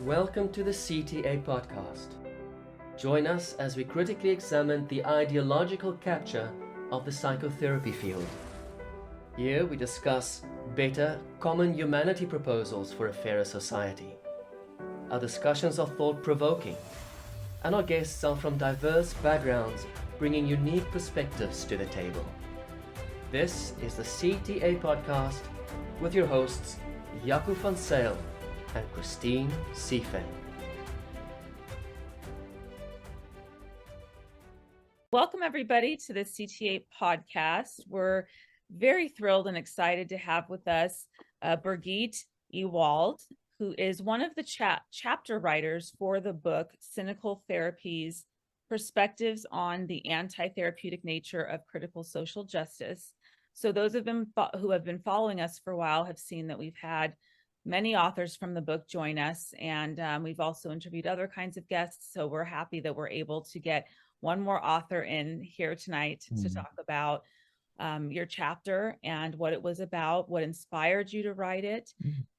Welcome to the CTA podcast. Join us as we critically examine the ideological capture of the psychotherapy field. Here we discuss better, common humanity proposals for a fairer society. Our discussions are thought-provoking, and our guests are from diverse backgrounds, bringing unique perspectives to the table. This is the CTA podcast with your hosts, Jaco van Zyl and Christine Seefeng. Welcome, everybody, to the CTA podcast. We're very thrilled and excited to have with us Birgit Ewald, who is one of the chapter writers for the book Cynical Therapies, Perspectives on the Anti-Therapeutic Nature of Critical Social Justice. So those who have been following us for a while have seen that we've had many authors from the book join us, and we've also interviewed other kinds of guests. So we're happy that we're able to get one more author in here tonight to talk about your chapter and what it was about, what inspired you to write it,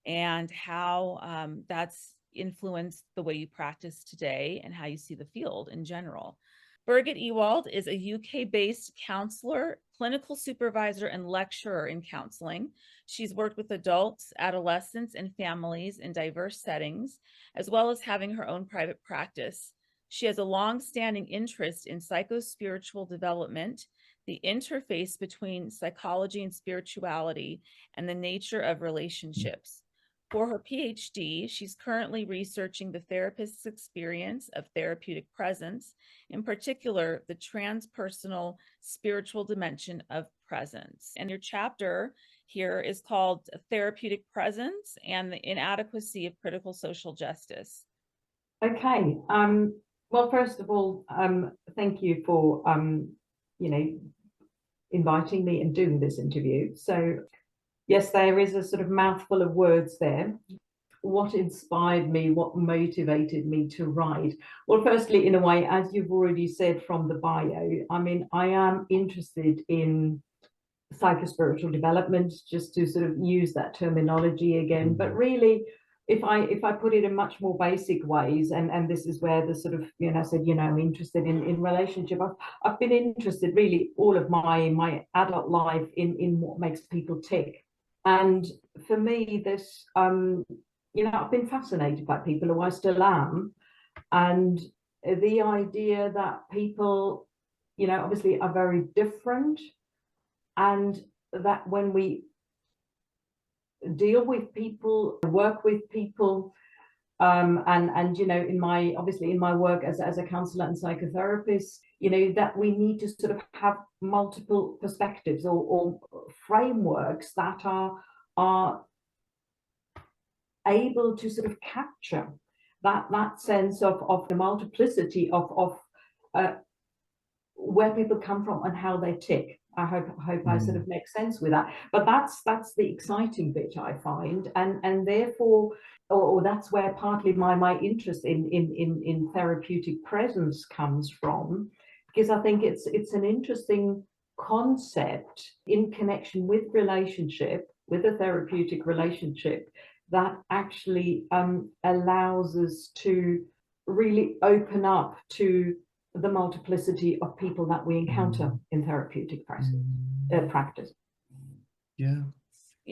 and how that's influenced the way you practice today and how you see the field in general. Birgit Ewald is a UK-based counselor, clinical supervisor, and lecturer in counseling. She's worked with adults, adolescents, and families in diverse settings, as well as having her own private practice. She has a long-standing interest in psycho-spiritual development, the interface between psychology and spirituality, and the nature of relationships. For her PhD, she's currently researching the therapist's experience of therapeutic presence, in particular, the transpersonal spiritual dimension of presence. And your chapter here is called Therapeutic Presence and the Inadequacy of Critical Social Justice. Okay. Well, first of all, thank you for, inviting me and doing this interview. So, yes, there is a sort of mouthful of words there. What inspired me, what motivated me to write? Well, firstly, in a way, as you've already said from the bio, I am interested in psychospiritual development, just to sort of use that terminology again. But really, if I put it in much more basic ways, and this is where the sort of, I said, I'm interested in relationship. I've been interested really all of my adult life in what makes people tick. And for me, this, I've been fascinated by people, who I still am. And the idea that people, obviously are very different, and that when we deal with people, work with people, and in my work as a counselor and psychotherapist, that we need to sort of have multiple perspectives or frameworks that are able to sort of capture that sense of the multiplicity of where people come from and how they tick. I hope I sort of make sense with that. But that's the exciting bit, I find, and therefore, or that's where partly my interest in therapeutic presence comes from, because I think it's an interesting concept in connection with relationship, with a therapeutic relationship, that actually allows us to really open up to the multiplicity of people that we encounter in therapeutic practice. Yeah.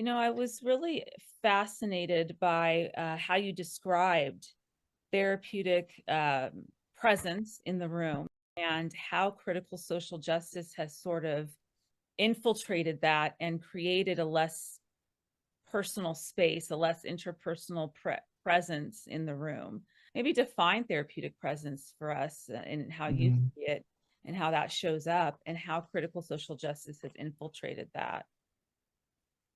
I was really fascinated by how you described therapeutic presence in the room and how critical social justice has sort of infiltrated that and created a less personal space, a less interpersonal presence in the room. Maybe define therapeutic presence for us and how you see it and how that shows up and how critical social justice has infiltrated that.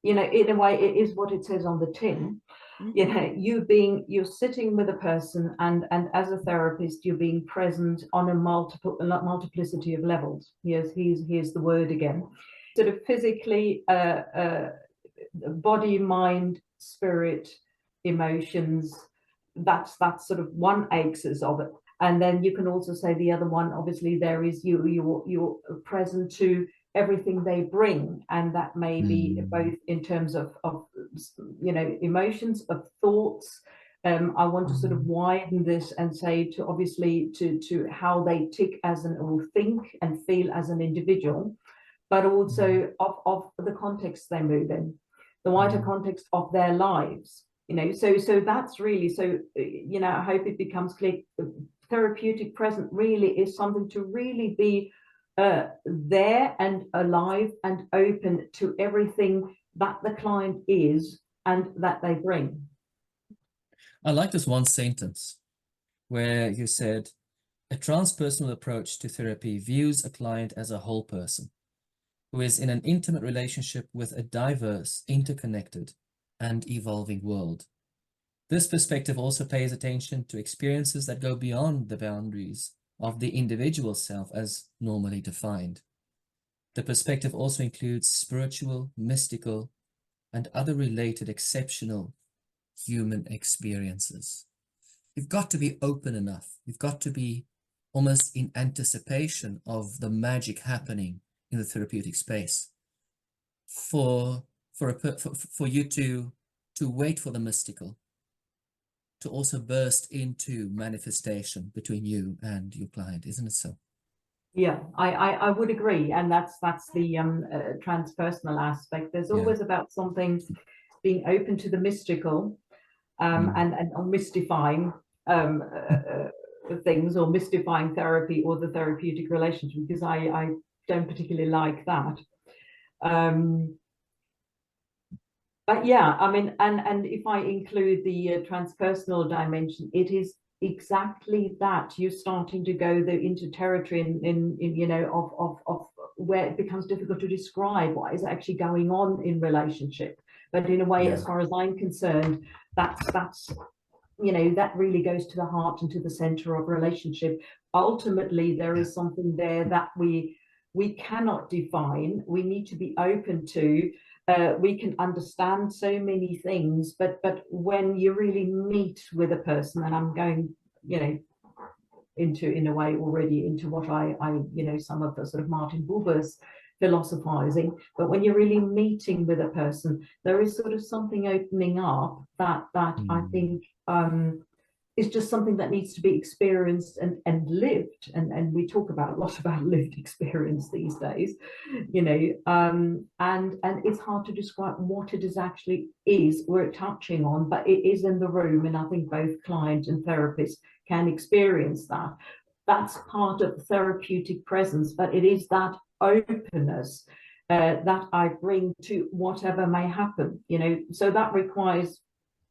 In a way, it is what it says on the tin. You're sitting with a person, and as a therapist, you're being present on a multiplicity of levels. Here's the word again. Sort of physically, body, mind, spirit, emotions. That's sort of one axis of it. And then you can also say the other one, obviously, there is you're present to everything they bring, and that may be both in terms of emotions, of thoughts, I want to sort of widen this and say to obviously to how they tick as an or think and feel as an individual, but also of the context they move in, the wider context of their lives. So that's really, so I hope it becomes clear. Therapeutic present really is something to really be there and alive and open to everything that the client is and that they bring. I like this one sentence where you said, a transpersonal approach to therapy views a client as a whole person who is in an intimate relationship with a diverse, interconnected, and evolving world. This perspective also pays attention to experiences that go beyond the boundaries of the individual self as normally defined. The perspective also includes spiritual, mystical, and other related exceptional human experiences. You've got to be open enough. You've got to be almost in anticipation of the magic happening in the therapeutic space for you to wait for the mystical to also burst into manifestation between you and your client, isn't it so? Yeah, I would agree, and that's the transpersonal aspect. There's always about something being open to the mystical, and mystifying things, or mystifying therapy or the therapeutic relationship, because I don't particularly like that. But yeah, I mean, and if I include the transpersonal dimension, it is exactly that. You're starting to go into territory in of where it becomes difficult to describe what is actually going on in relationship. But in a way, as far as I'm concerned, that's that really goes to the heart and to the center of relationship. Ultimately, there is something there that we cannot define. We need to be open to. We can understand so many things, but when you really meet with a person, and I'm going, into, in a way, already into what I some of the sort of Martin Buber's philosophizing, but when you're really meeting with a person, there is sort of something opening up that I think is just something that needs to be experienced and lived, and we talk about a lot about lived experience these days, and it's hard to describe what it is actually is we're touching on, but it is in the room, and I think both client and therapist can experience that. That's part of therapeutic presence, but it is that openness that I bring to whatever may happen, so that requires,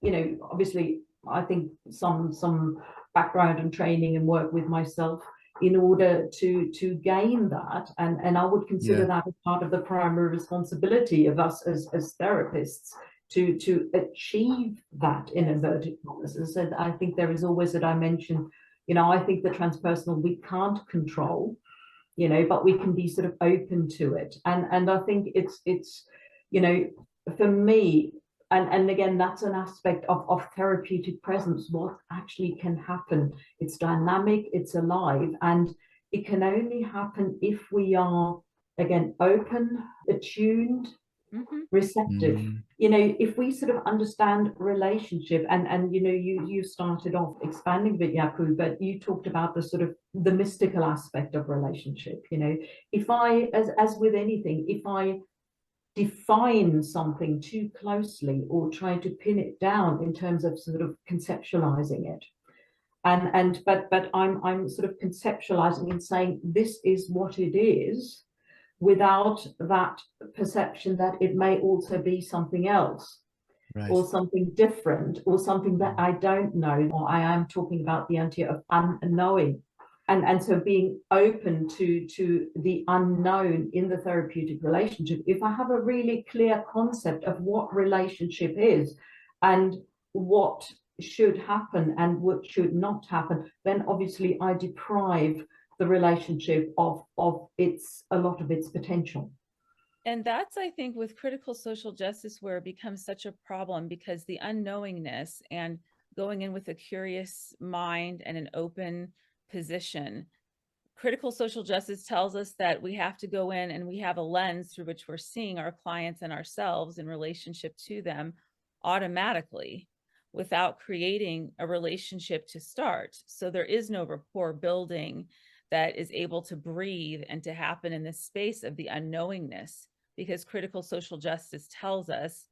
obviously, I think some background and training and work with myself in order to gain that, and I would consider that as part of the primary responsibility of us as therapists to achieve that, in inverted commas. As I said, I think there is always a dimension, I think the transpersonal we can't control, but we can be sort of open to it, and I think it's for me. And again, that's an aspect of therapeutic presence, what actually can happen. It's dynamic, it's alive, and it can only happen if we are, again, open, attuned, receptive. If we sort of understand relationship, and you started off expanding a bit, Jaco, but you talked about the sort of the mystical aspect of relationship. If I, as with anything, if I define something too closely or try to pin it down in terms of sort of conceptualizing it, but I'm sort of conceptualizing and saying this is what it is, without that perception that it may also be something else, or something different, or something that I don't know, or I am talking about the idea of unknowing. And so being open to the unknown in the therapeutic relationship. If I have a really clear concept of what relationship is and what should happen and what should not happen, then obviously I deprive the relationship of a lot of its potential. And that's, I think, with critical social justice where it becomes such a problem, because the unknowingness and going in with a curious mind and an open position. Critical social justice tells us that we have to go in and we have a lens through which we're seeing our clients and ourselves in relationship to them automatically. without creating a relationship to start. So there is no rapport building that is able to breathe and to happen in this space of the unknowingness, because critical social justice tells us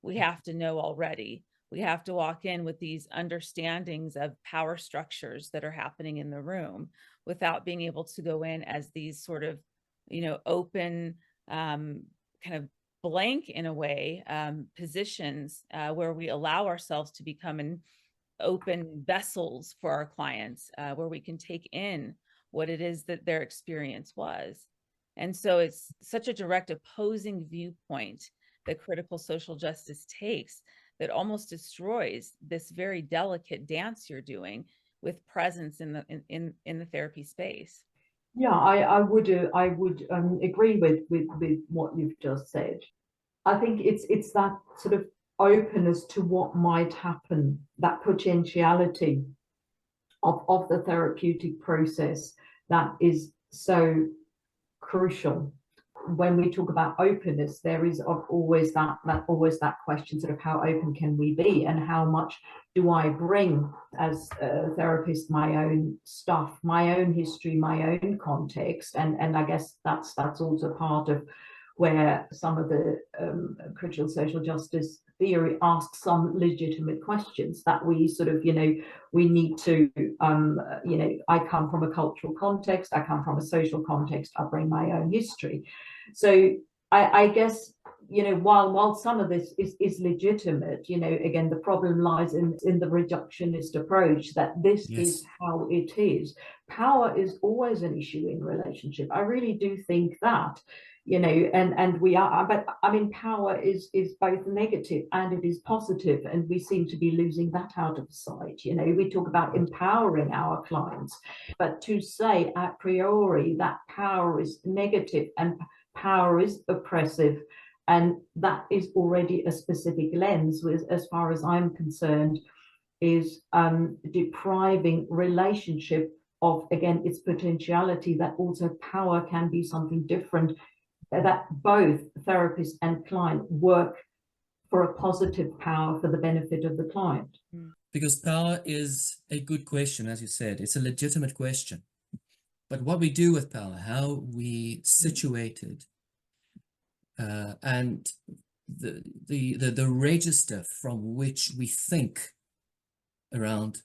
we have to know already. We have to walk in with these understandings of power structures that are happening in the room without being able to go in as these sort of, open, kind of blank in a way, positions where we allow ourselves to become an open vessels for our clients, where we can take in what it is that their experience was. And so it's such a direct opposing viewpoint that critical social justice takes that almost destroys this very delicate dance you're doing with presence in the therapy space. Yeah, I would agree with what you've just said. I think it's that sort of openness to what might happen, that potentiality of the therapeutic process that is so crucial. When we talk about openness, there is always that question, sort of how open can we be, and how much do I bring as a therapist my own stuff, my own history, my own context, and I guess that's also part of where some of the critical social justice theory asks some legitimate questions that we sort of, we need to, I come from a cultural context, I come from a social context, I bring my own history. So I guess, while some of this is legitimate, again, the problem lies in the reductionist approach that this is how it is. Power is always an issue in relationship. I really do think that. And we are, but I mean, power is both negative and it is positive, and we seem to be losing that out of sight. We talk about empowering our clients, but to say a priori that power is negative and power is oppressive, and that is already a specific lens, as far as I'm concerned, is depriving relationship of, again, its potentiality, that also power can be something different, that both therapist and client work for a positive power for the benefit of the client. Because power is a good question, as you said, it's a legitimate question. But what we do with power, how we situate it, and the register from which we think around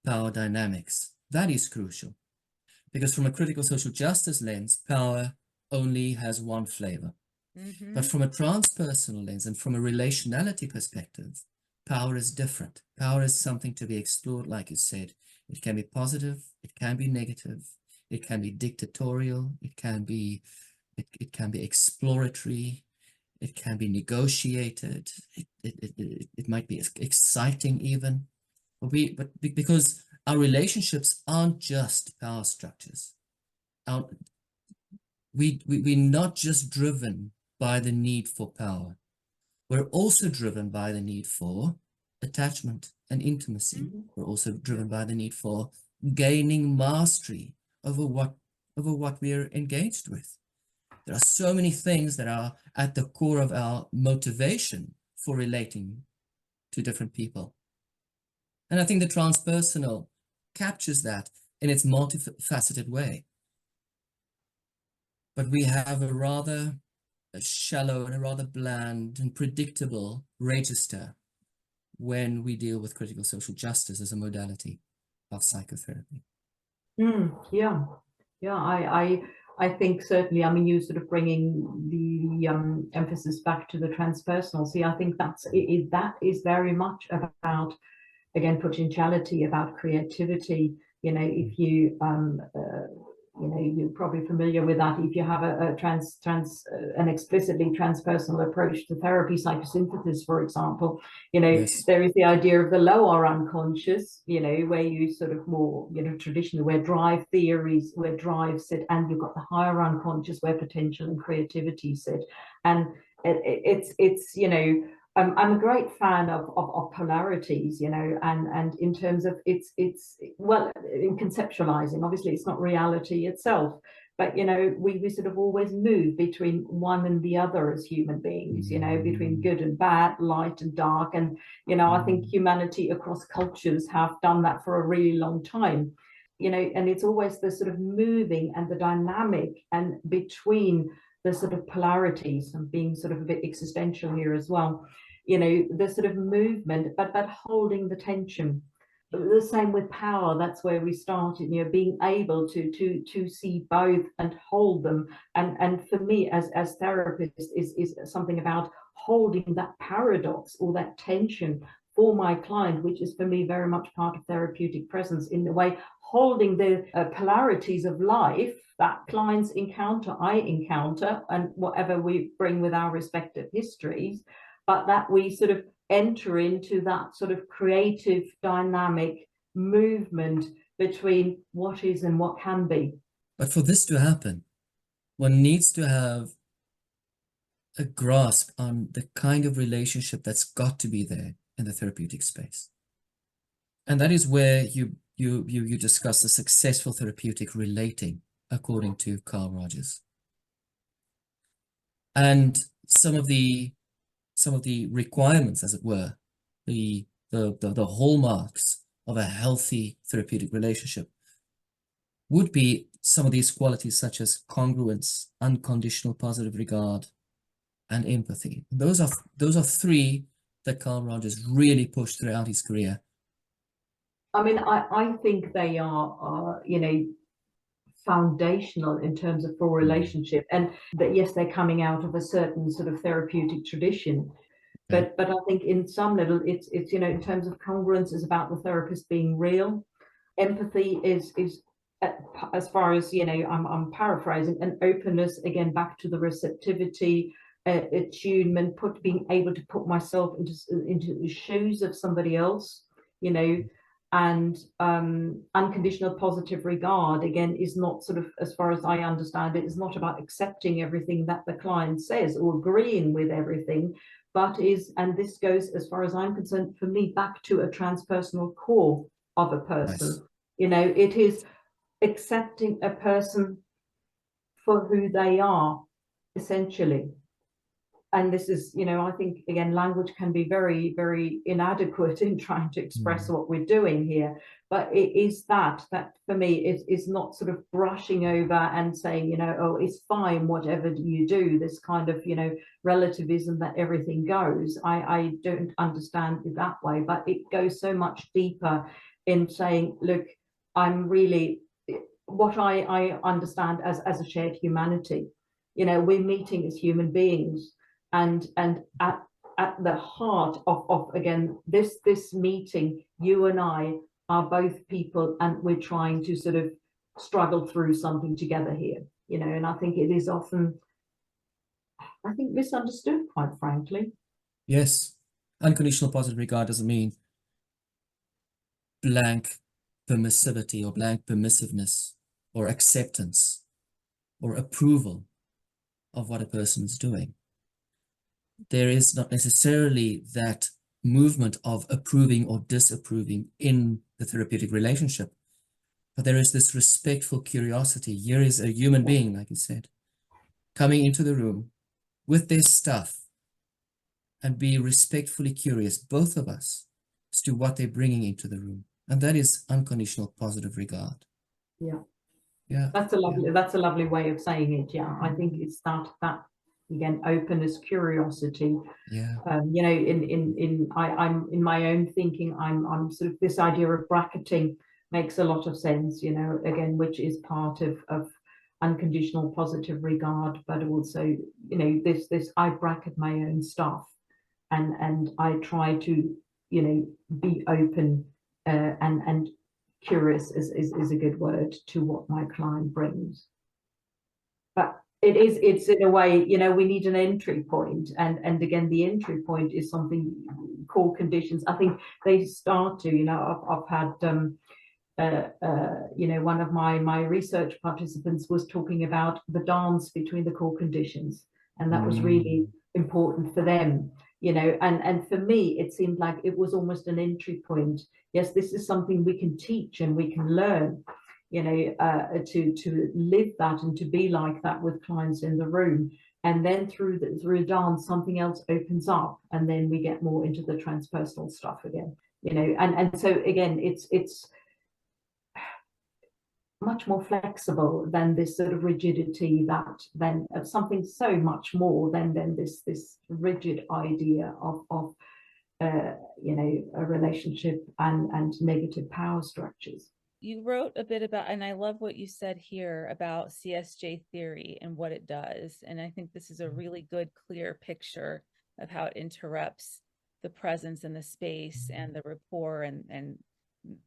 power dynamics, that is crucial. Because from a critical social justice lens, power only has one flavor. But from a transpersonal lens and from a relationality perspective, power is different. Power is something to be explored, like you said. It can be positive, it can be negative, it can be dictatorial, it can be exploratory, it can be negotiated, it might be exciting even. But because our relationships aren't just power structures. We're not just driven by the need for power. We're also driven by the need for attachment and intimacy. We're also driven by the need for gaining mastery over what we're engaged with. There are so many things that are at the core of our motivation for relating to different people. And I think the transpersonal captures that in its multifaceted way. But we have a rather shallow and a rather bland and predictable register when we deal with critical social justice as a modality of psychotherapy. I think certainly, I mean, you sort of bringing the emphasis back to the transpersonal. See, I think that is very much about, again, potentiality, about creativity. If you you're probably familiar with that. If you have an explicitly transpersonal approach to therapy, psychosynthesis, for example, there is the idea of the lower unconscious, where you sort of more, traditionally where drive sit, and you've got the higher unconscious where potential and creativity sit. And it's I'm a great fan of polarities, and in terms of it's well, in conceptualizing, obviously it's not reality itself, but we sort of always move between one and the other as human beings, between good and bad, light and dark. And I think humanity across cultures have done that for a really long time, and it's always the sort of moving and the dynamic and between the sort of polarities, and being sort of a bit existential here as well, the sort of movement, but holding the tension. The same with power. That's where we started, being able to see both and hold them. And for me as therapist is something about holding that paradox or that tension for my client, which is for me very much part of therapeutic presence, in a way, holding the polarities of life that clients encounter, I encounter, and whatever we bring with our respective histories, but that we sort of enter into that sort of creative dynamic movement between what is and what can be. But for this to happen, one needs to have a grasp on the kind of relationship that's got to be there in the therapeutic space. And that is where you discuss the successful therapeutic relating, according to Carl Rogers. And some of the requirements, as it were, the hallmarks of a healthy therapeutic relationship would be some of these qualities, such as congruence, unconditional positive regard, and empathy. Those are three that Carl Rogers really pushed throughout his career. I mean, I think they are foundational in terms of for relationship, and that yes, they're coming out of a certain sort of therapeutic tradition, but I think in some level it's in terms of congruence is about the therapist being real. Empathy is as far as I'm paraphrasing, an openness, again back to the receptivity, attunement, being able to put myself into the shoes of somebody else, and unconditional positive regard, again, is not sort of, as far as I understand it, is not about accepting everything that the client says or agreeing with everything, but is, and this goes, as far as I'm concerned, for me, back to a transpersonal core of a person. Nice. It is accepting a person for who they are, essentially. And this is, I think, again, language can be very, very inadequate in trying to express what we're doing here. But it is that for me is not sort of brushing over and saying, oh, it's fine, whatever you do, this kind of, relativism that everything goes. I don't understand it that way, but it goes so much deeper in saying, look, I'm really, what I understand as a shared humanity. We're meeting as human beings. And at the heart of again, this meeting, you and I are both people, and we're trying to sort of struggle through something together here, and I think it is often, I think, misunderstood, quite frankly. Yes. Unconditional positive regard doesn't mean blank permissivity or blank permissiveness or acceptance or approval of what a person is doing. There is not necessarily that movement of approving or disapproving in the therapeutic relationship, but there is this respectful curiosity. Here is a human being, like you said, coming into the room with their stuff, and be respectfully curious, both of us, as to what they're bringing into the room. And that is unconditional positive regard. Yeah. That's a lovely way of saying it. Yeah. I think it's that again, openness, curiosity. I'm in my own thinking, I'm sort of, this idea of bracketing makes a lot of sense, again, which is part of unconditional positive regard, but also, this I bracket my own stuff, and I try to, be open and curious is a good word to what my client brings. But it's in a way, we need an entry point, and again, the entry point is something, core conditions. I think they start to, I've had one of my research participants was talking about the dance between the core conditions, and that was really important for them, and for me it seemed like it was almost an entry point. Yes, this is something we can teach and we can learn, to live that and to be like that with clients in the room. And then through dance, something else opens up, and then we get more into the transpersonal stuff again. And so again, it's much more flexible than this sort of rigidity, that then something so much more than this rigid idea of a relationship and negative power structures. You wrote a bit about, and I love what you said here about CSJ theory and what it does. And I think this is a really good, clear picture of how it interrupts the presence and the space and the rapport and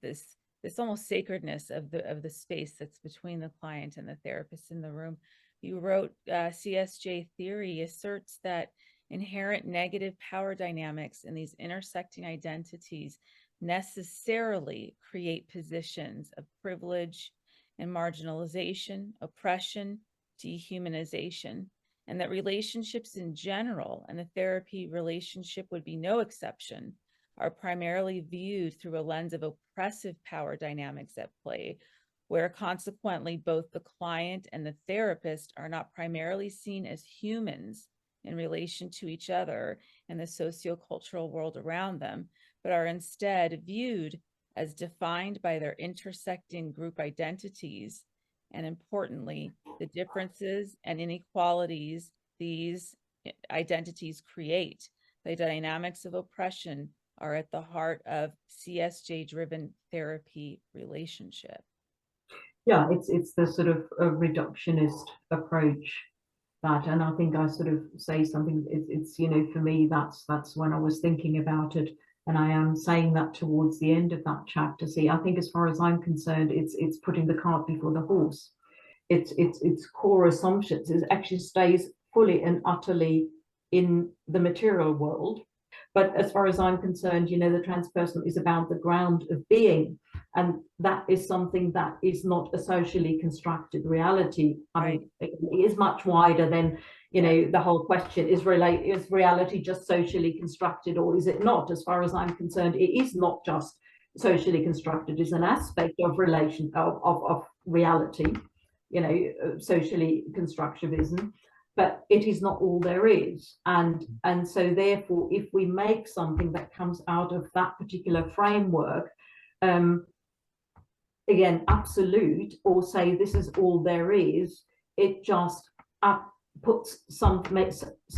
this almost sacredness of the space that's between the client and the therapist in the room. You wrote, CSJ theory asserts that inherent negative power dynamics in these intersecting identities necessarily create positions of privilege and marginalization, oppression, dehumanization, and that relationships in general, and the therapy relationship would be no exception, are primarily viewed through a lens of oppressive power dynamics at play, where consequently both the client and the therapist are not primarily seen as humans in relation to each other and the sociocultural world around them, but are instead viewed as defined by their intersecting group identities, and importantly, the differences and inequalities these identities create. The dynamics of oppression are at the heart of CSJ-driven therapy relationship. Yeah, it's the sort of a reductionist approach that, and I think I sort of say something, it's for me, that's when I was thinking about it. And I am saying that towards the end of that chapter. See, I think as far as I'm concerned, it's putting the cart before the horse. Its core assumptions, it actually stays fully and utterly in the material world. But as far as I'm concerned, the transpersonal is about the ground of being. And that is something that is not a socially constructed reality. I mean, it is much wider than, the whole question, is reality just socially constructed, or is it not? As far as I'm concerned, it is not just socially constructed. It's an aspect of of reality, socially constructivism, but it is not all there is. And so therefore, if we make something that comes out of that particular framework, again, absolute, or say this is all there is, it just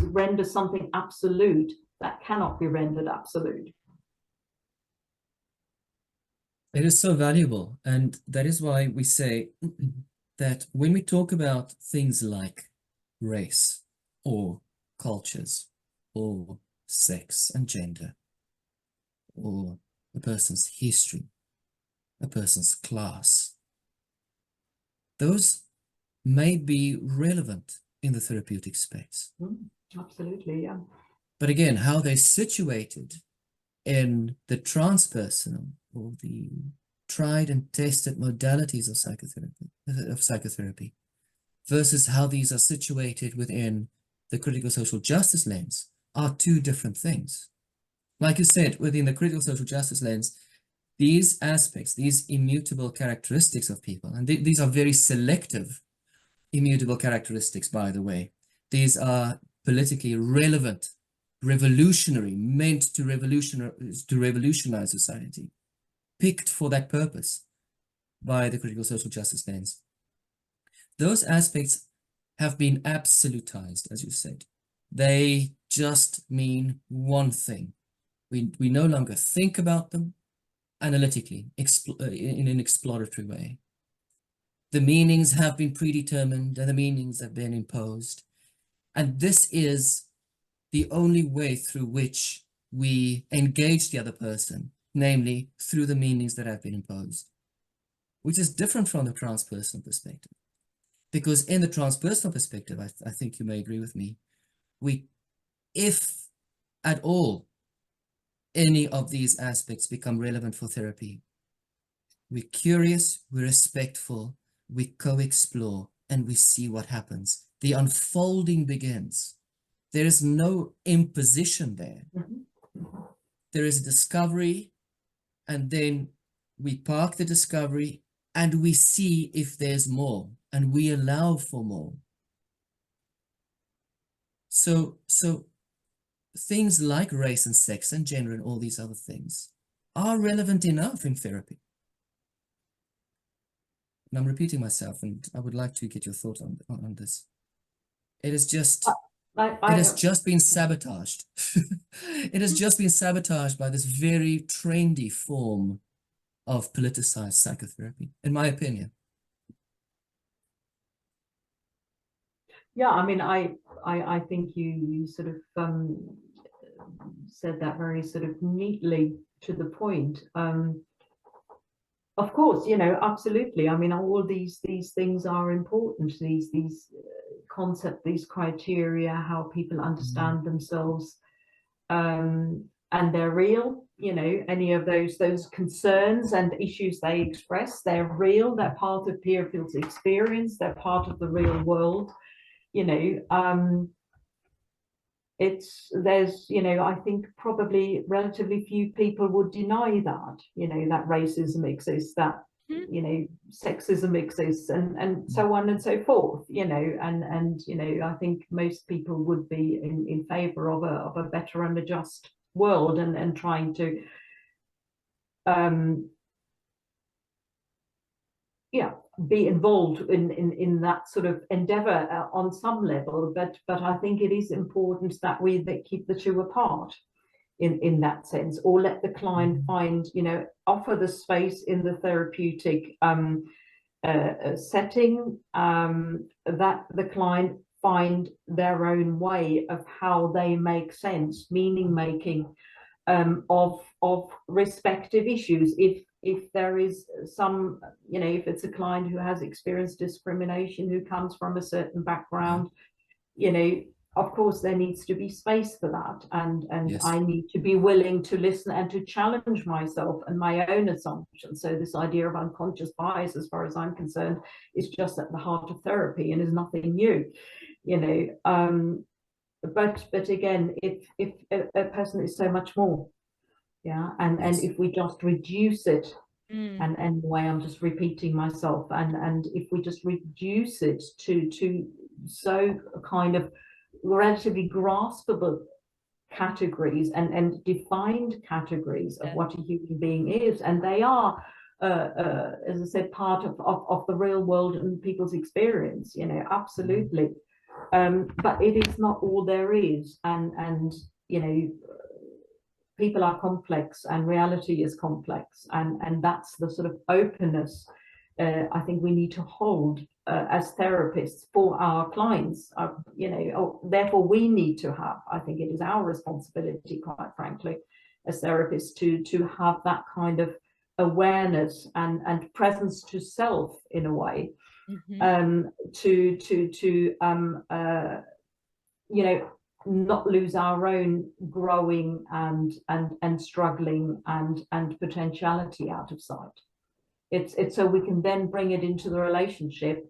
renders something absolute that cannot be rendered absolute. It is so valuable, and that is why we say that when we talk about things like race or cultures or sex and gender or a person's history, a person's class, those may be relevant in the therapeutic space. Absolutely, yeah. But again, how they're situated in the transpersonal or the tried and tested modalities of psychotherapy versus how these are situated within the critical social justice lens are two different things. Like you said, within the critical social justice lens, these aspects, these immutable characteristics of people, and these are very selective immutable characteristics, by the way. These are politically relevant, revolutionary, meant to revolutionize society, picked for that purpose by the critical social justice lens. Those aspects have been absolutized, as you said. They just mean one thing. We no longer think about them analytically, in an exploratory way. The meanings have been predetermined and the meanings have been imposed. And this is the only way through which we engage the other person, namely through the meanings that have been imposed, which is different from the transpersonal perspective. Because in the transpersonal perspective, I think you may agree with me, if at all any of these aspects become relevant for therapy, we're curious, we're respectful, we co-explore, and we see what happens. The unfolding begins. There is no imposition there. There is a discovery, and then we park the discovery and we see if there's more, and we allow for more. So things like race and sex and gender and all these other things are relevant enough in therapy. And I'm repeating myself, and I would like to get your thought on this. It is just, it has just been sabotaged. It has just been sabotaged by this very trendy form of politicized psychotherapy, in my opinion. Yeah, I mean, I think you sort of said that very sort of neatly to the point. Of course, you know, absolutely. I mean, all these things are important. These concepts, these criteria, how people understand themselves, and they're real. You know, any of those concerns and issues they express, they're real. They're part of people's experience. They're part of the real world. You know, there's, you know, I think probably relatively few people would deny that, you know, that racism exists, that, you know, sexism exists, and so on and so forth, you know, and you know, I think most people would be in favor of a better and a just world, and trying to yeah, be involved in that sort of endeavor on some level, but I think it is important that we keep the two apart in that sense, or let the client find, you know, offer the space in the therapeutic setting, that the client find their own way of how they make sense, meaning making of respective issues. If there is some, you know, if it's a client who has experienced discrimination, who comes from a certain background, you know, of course there needs to be space for that, and yes, I need to be willing to listen and to challenge myself and my own assumptions. So this idea of unconscious bias, as far as I'm concerned, is just at the heart of therapy and is nothing new, you know. But again, if a person is so much more, yeah, and if we just reduce it, and anyway, I'm just repeating myself, and if we just reduce it to so kind of relatively graspable categories and defined categories of what a human being is, and they are as I said, part of the real world and people's experience, you know, absolutely. But it is not all there is, and you know, people are complex and reality is complex, and that's the sort of openness I think we need to hold as therapists for our clients, you know, therefore we need to have, I think it is our responsibility, quite frankly, as therapists to have that kind of awareness and presence to self, in a way, to you know, not lose our own growing and struggling and potentiality out of sight. It's so we can then bring it into the relationship,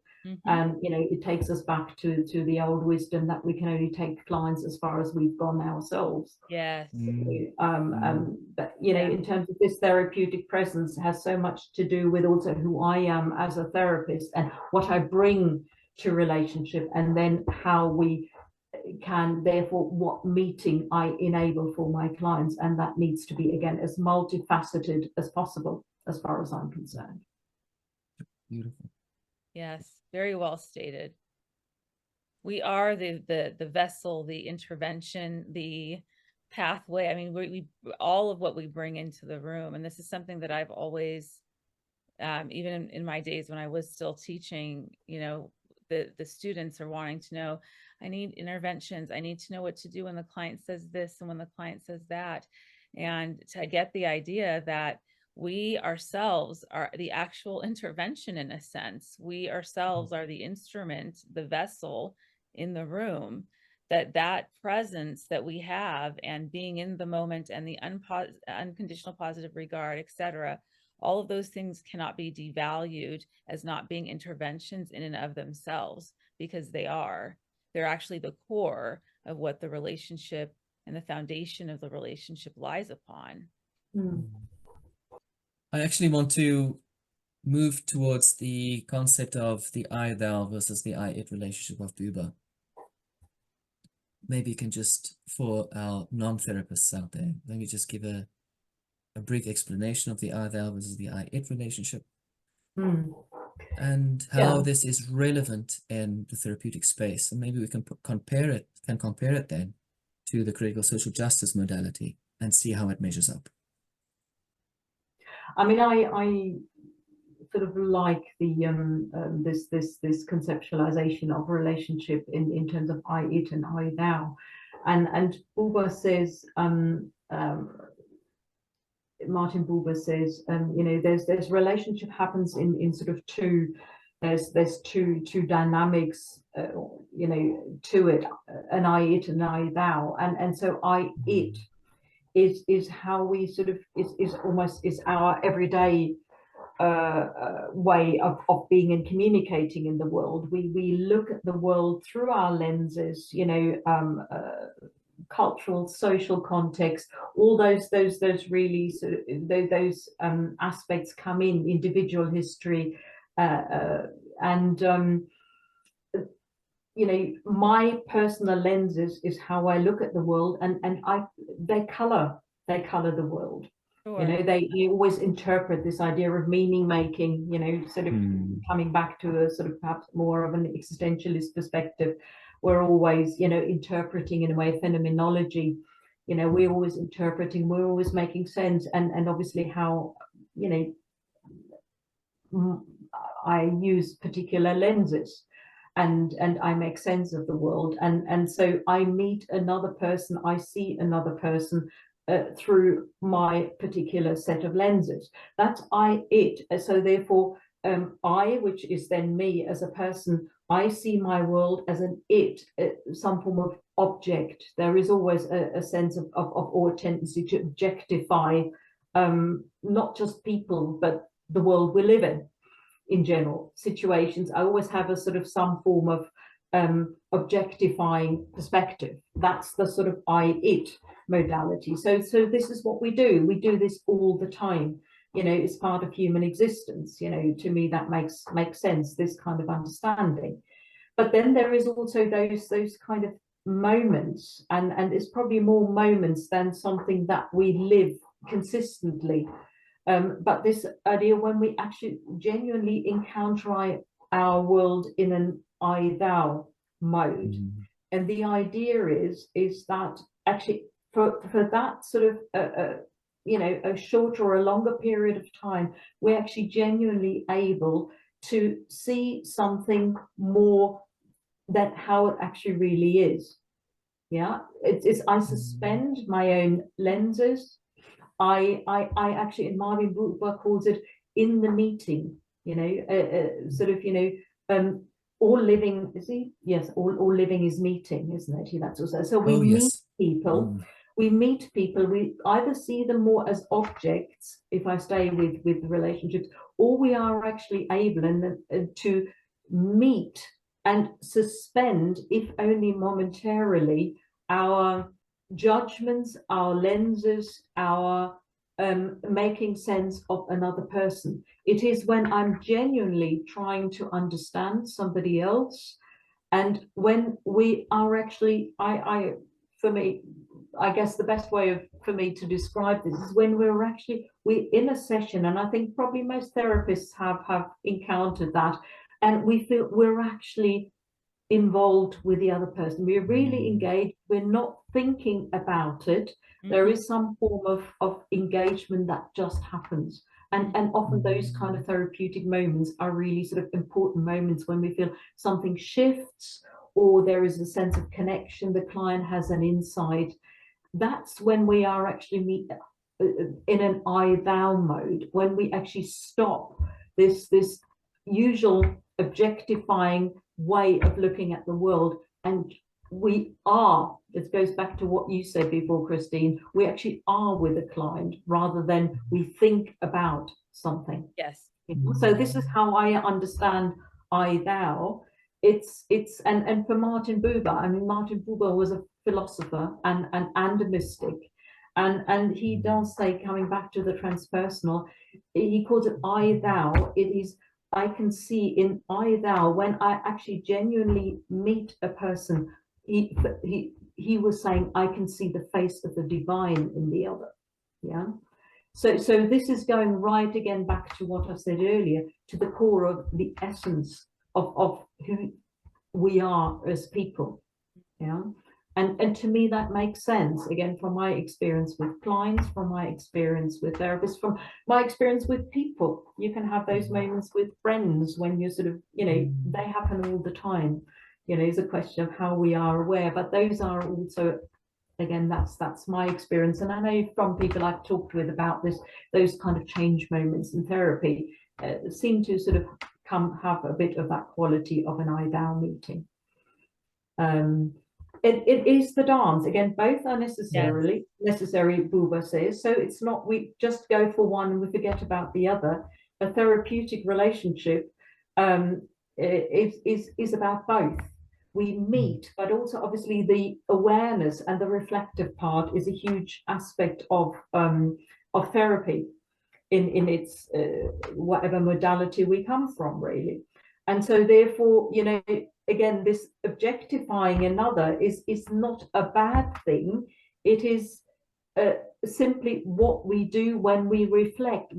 and you know, it takes us back to the old wisdom that we can only take clients as far as we've gone ourselves. Yes. But you know, in terms of this therapeutic presence, has so much to do with also who I am as a therapist and what I bring to relationship, and then how we can, therefore, what meeting I enable for my clients, and that needs to be, again, as multifaceted as possible, as far as I'm concerned. Beautiful. Yes, very well stated. We are the vessel, the intervention, the pathway. I mean, we all of what we bring into the room, and this is something that I've always, even in my days when I was still teaching, you know, the students are wanting to know, I need interventions. I need to know what to do when the client says this and when the client says that. And to get the idea that we ourselves are the actual intervention, in a sense. We ourselves are the instrument, the vessel in the room, that presence that we have, and being in the moment, and the unconditional positive regard, etc. All of those things cannot be devalued as not being interventions in and of themselves, because they are. They're actually the core of what the relationship and the foundation of the relationship lies upon. I actually want to move towards the concept of the I-thou versus the I-it relationship of Buber. Maybe you can just, for our non-therapists out there, maybe just give a brief explanation of the I-thou versus the I-it relationship, and how Yeah. this is relevant in the therapeutic space. And maybe we can compare it then to the critical social justice modality and see how it measures up. I mean, I sort of like the this conceptualization of relationship in terms of I it and I thou, and Buber says Martin Buber says you know, there's relationship happens in sort of two, there's two dynamics you know, to it, an I it and I thou, and so I it is how we sort of is almost is our everyday way of being and communicating in the world. We look at the world through our lenses, you know, cultural, social context, all those really sort of those aspects come in, individual history, and you know, my personal lenses is how I look at the world, and they color the world. Sure. You know, they always interpret this idea of meaning making, you know, sort of coming back to a sort of perhaps more of an existentialist perspective. We're always, you know, interpreting in a way phenomenology. You know, we're always interpreting, we're always making sense, and obviously how, you know, I use particular lenses, and I make sense of the world, and so I meet another person, I see another person through my particular set of lenses. That's I it. So therefore I, which is then me as a person, I see my world as an it, some form of object. There is always a sense of or tendency to objectify not just people but the world we live in general situations. I always have a sort of some form of objectifying perspective. That's the sort of I it modality. So this is what we do. We do this all the time. You know, it's part of human existence. You know, to me that makes sense, this kind of understanding. But then there is also those kind of moments, and it's probably more moments than something that we live consistently. But this idea when we actually genuinely encounter our world in an I thou mode, and the idea is that actually for that sort of you know, a shorter or a longer period of time, we're actually genuinely able to see something more than how it actually really is. Yeah, it's I suspend my own lenses. I actually, in Martin Buber calls it in the meeting, you know, sort of, you know, all living, is he? Yes, all living is meeting, isn't it? That's also, so we meet people, we either see them more as objects, if I stay with relationships, or we are actually able to meet and suspend, if only momentarily, our judgments, our lenses, our making sense of another person. It is when I'm genuinely trying to understand somebody else, and when we are actually, for me, I guess the best way for me to describe this is when we're in a session, and I think probably most therapists have encountered that, and we feel we're actually involved with the other person. We're really engaged. We're not thinking about it. There is some form of engagement that just happens. And often those kind of therapeutic moments are really sort of important moments when we feel something shifts, or there is a sense of connection, the client has an insight. That's when we are actually in an I thou mode, when we actually stop this usual objectifying way of looking at the world, and we are, it goes back to what you said before, Christine, we actually are with a client rather than we think about something. Yes. So this is how I understand I thou. It's and for Martin Buber, I mean, Martin Buber was a philosopher and a mystic, And he does say, coming back to the transpersonal, he calls it I thou. It is, I can see in I thou, when I actually genuinely meet a person, he was saying, I can see the face of the divine in the other. Yeah. So this is going right again back to what I said earlier, to the core of the essence of who we are as people. Yeah. And to me, that makes sense, again, from my experience with clients, from my experience with therapists, from my experience with people. You can have those moments with friends when you're sort of, you know, they happen all the time. You know, it's a question of how we are aware, but those are also, again, that's my experience. And I know from people I've talked with about this, those kind of change moments in therapy seem to sort of have a bit of that quality of an I thou meeting. It is the dance, again, both are necessary, Buber says. So it's not we just go for one and we forget about the other. A therapeutic relationship is about both. We meet, but also obviously the awareness and the reflective part is a huge aspect of therapy in its whatever modality we come from, really. And so therefore, you know, again, this objectifying another is not a bad thing. It is simply what we do when we reflect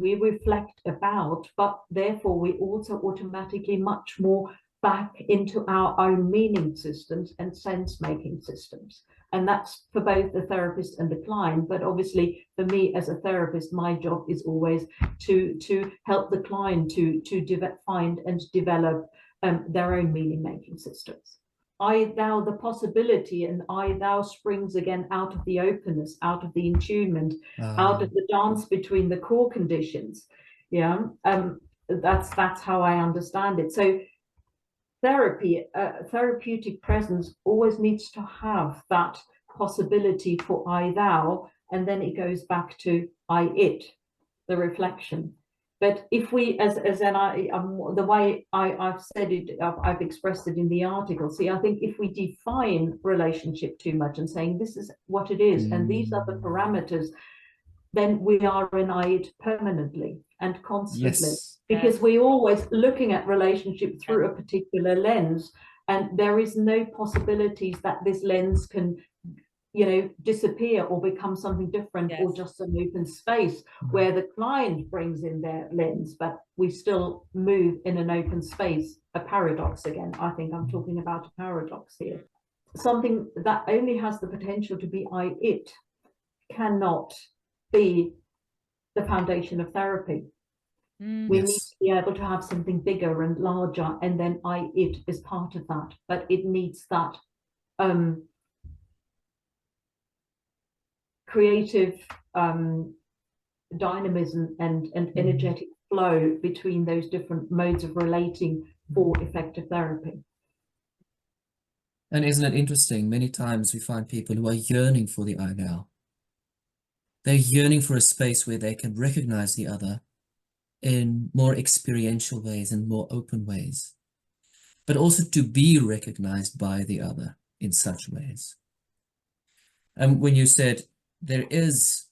about, but therefore we also automatically much more back into our own meaning systems and sense-making systems. And that's for both the therapist and the client. But obviously, for me as a therapist, my job is always to help the client to find and develop their own meaning-making systems. I thou, the possibility, and I thou springs again out of the openness, out of the attunement, out of the dance between the core conditions. Yeah, that's how I understand it. So therapy, therapeutic presence always needs to have that possibility for I thou, and then it goes back to I it, the reflection. But if we, as then the way I've said it, I've expressed it in the article. See, I think if we define relationship too much and saying this is what it is and these are the parameters, then we are in it permanently and constantly. Yes. Because we're always looking at relationship through a particular lens, and there is no possibilities that this lens can, you know, disappear or become something different, or just an open space where the client brings in their lens, but we still move in an open space. A paradox again. I think I'm talking about a paradox here. Something that only has the potential to be I it cannot be the foundation of therapy. We need to be able to have something bigger and larger, and then I it is part of that, but it needs that creative dynamism and energetic flow between those different modes of relating for effective therapy. And isn't it interesting? Many times we find people who are yearning for the I thou. They're yearning for a space where they can recognize the other in more experiential ways and more open ways, but also to be recognized by the other in such ways. And when you said there is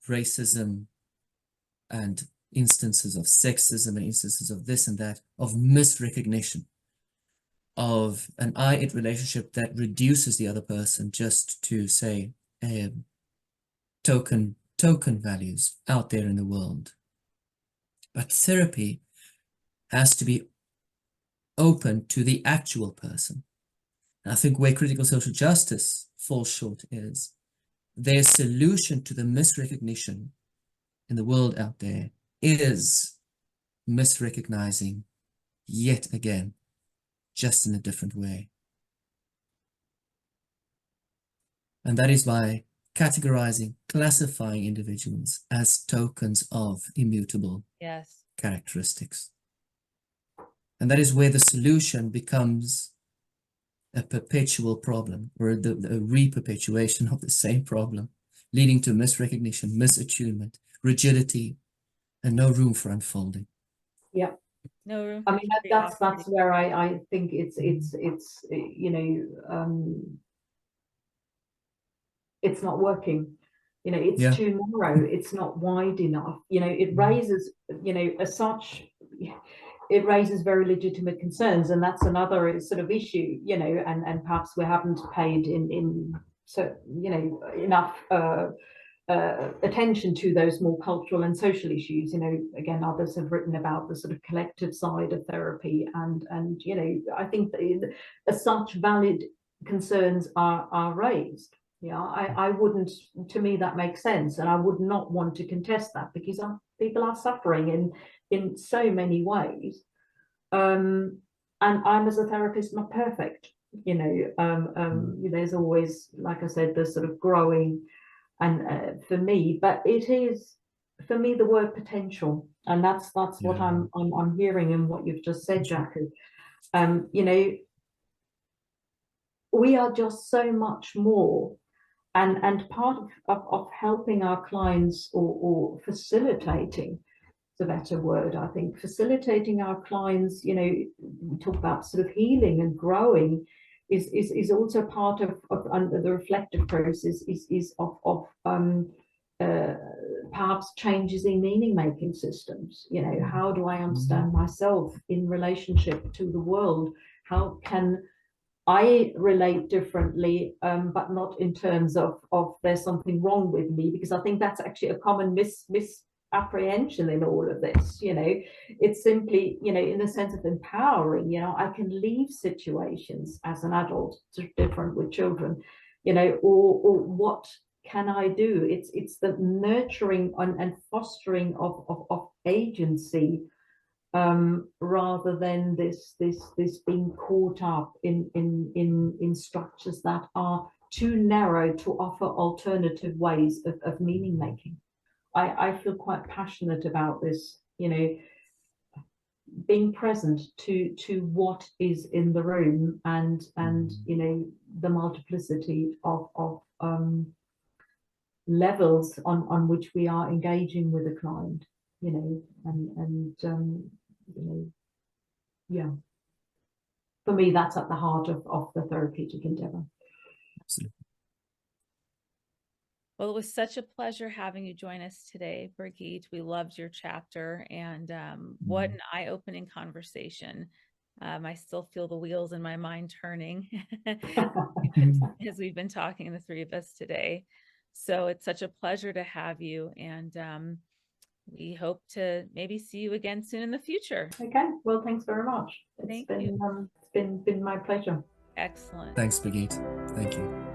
racism and instances of sexism and instances of this and that, of misrecognition, of an I-it relationship that reduces the other person just to, say, token values out there in the world. But therapy has to be open to the actual person. And I think where critical social justice falls short is their solution to the misrecognition in the world out there is misrecognizing yet again, just in a different way. And that is by categorizing, classifying individuals as tokens of immutable characteristics. And that is where the solution becomes a perpetual problem, or a re-perpetuation of the same problem, leading to misrecognition, misattunement, rigidity, and no room for unfolding. Yeah. No room. I mean, that's where I think it's you know, it's not working. You know, it's Yeah. too narrow, it's not wide enough. You know, it raises, you know, as such, it raises very legitimate concerns, and that's another sort of issue, you know, and perhaps we haven't paid so, you know, enough attention to those more cultural and social issues. You know, again, others have written about the sort of collective side of therapy, and you know, I think that as such valid concerns are raised. Yeah, I wouldn't, to me that makes sense, and I would not want to contest that, because people are suffering in so many ways, and I'm, as a therapist, not perfect. You know, there's always, like I said, the sort of growing, and for me, but it is, for me, the word potential, and that's what I'm hearing in what you've just said, Jackie. You know, we are just so much more, and part of helping our clients, or facilitating, it's a better word, I think, facilitating our clients, you know, we talk about sort of healing and growing, is also part of the reflective process, is of perhaps changes in meaning making systems. You know, how do I understand myself in relationship to the world? How can I relate differently, but not in terms of there's something wrong with me, because I think that's actually a common misapprehension in all of this. You know, it's simply, you know, in the sense of empowering. You know, I can leave situations as an adult, different with children, you know, or what can I do? It's the nurturing and fostering of agency, rather than this being caught up in structures that are too narrow to offer alternative ways of meaning making. I feel quite passionate about this, you know, being present to what is in the room, and you know, the multiplicity of levels on which we are engaging with a client, you know, and you know, yeah, for me, that's at the heart of the therapeutic endeavor. Absolutely. Well, it was such a pleasure having you join us today, Birgit. We loved your chapter, and what an eye-opening conversation. I still feel the wheels in my mind turning as we've been talking, the three of us today. So it's such a pleasure to have you, and we hope to maybe see you again soon in the future. Okay, well, thanks very much. Thank It's been my pleasure. Excellent. Thanks, Birgit. Thank you.